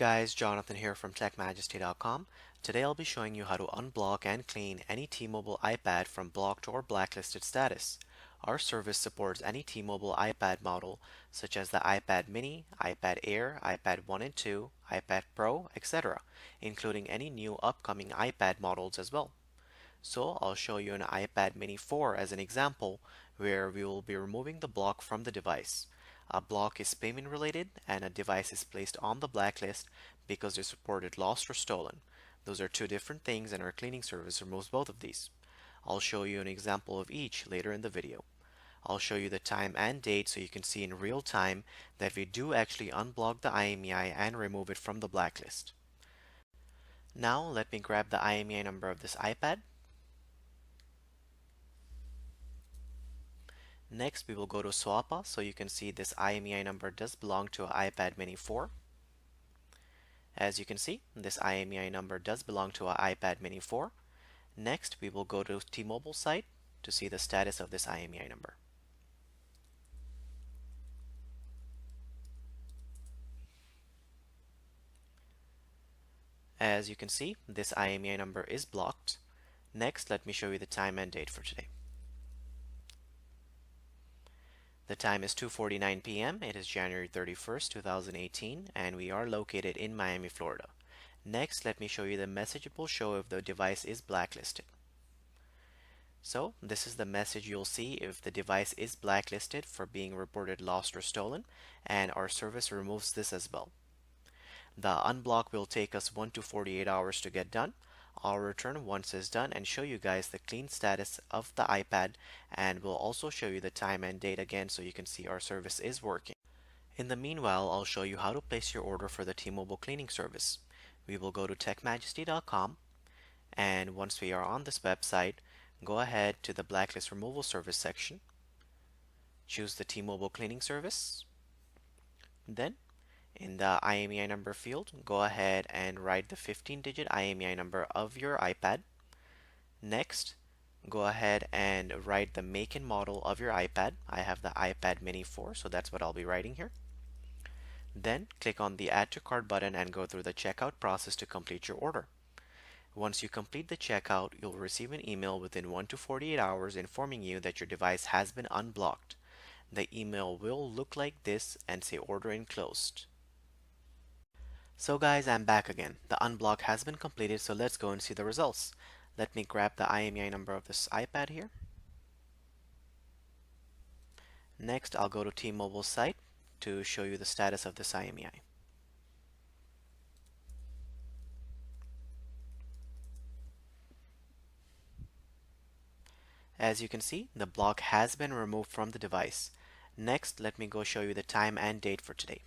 guys, Jonathan here from TechMajesty.com. Today I'll be showing you how to unblock and clean any T-Mobile iPad from blocked or blacklisted status. Our service supports any T-Mobile iPad model such as the iPad mini, iPad Air, iPad 1 and 2, iPad Pro, etc., including any new upcoming iPad models as well. So I'll show you an iPad mini 4 as an example where we will be removing the block from the device. A block is payment related and a device is placed on the blacklist because it's reported lost or stolen. Those are two different things and our cleaning service removes both of these. I'll show you an example of each later in the video. I'll show you the time and date so you can see in real time that we do actually unblock the IMEI and remove it from the blacklist. Now let me grab the IMEI number of this iPad. Next, we will go to Swappa, so you can see this IMEI number does belong to an iPad mini 4. As you can see, this IMEI number does belong to an iPad mini 4. Next, we will go to T-Mobile site to see the status of this IMEI number. As you can see, this IMEI number is blocked. Next, let me show you the time and date for today. The time is 2:49 p.m. It is January 31st, 2018, and we are located in Miami, Florida. Next, let me show you the message it will show if the device is blacklisted. So, this is the message you'll see if the device is blacklisted for being reported lost or stolen, and our service removes this as well. The unblock will take us 1 to 48 hours to get done. I'll return once it's done and show you guys the clean status of the iPad, and we'll also show you the time and date again so you can see our service is working. In the meanwhile, I'll show you how to place your order for the T-Mobile cleaning service. We will go to TechMajesty.com, and once we are on this website, go ahead to the blacklist removal service section, choose the T-Mobile cleaning service, then in the IMEI number field, go ahead and write the 15-digit IMEI number of your iPad. Next, go ahead and write the make and model of your iPad. I have the iPad mini 4, so that's what I'll be writing here. Then click on the add to cart button and go through the checkout process to complete your order. Once you complete the checkout, you'll receive an email within 1 to 48 hours informing you that your device has been unblocked. The email will look like this and say order enclosed. So guys, I'm back again. The unblock has been completed, so let's go and see the results. Let me grab the IMEI number of this iPad here. Next, I'll go to T-Mobile site to show you the status of this IMEI. As you can see, the block has been removed from the device. Next, let me go show you the time and date for today.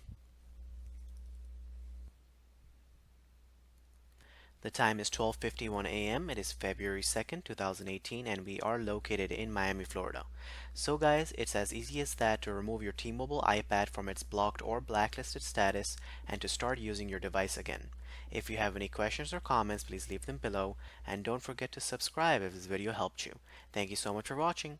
The time is 12:51 a.m. It is February 2nd, 2018, and we are located in Miami, Florida. So guys, it's as easy as that to remove your T-Mobile iPad from its blocked or blacklisted status and to start using your device again. If you have any questions or comments, please leave them below, and don't forget to subscribe if this video helped you. Thank you so much for watching.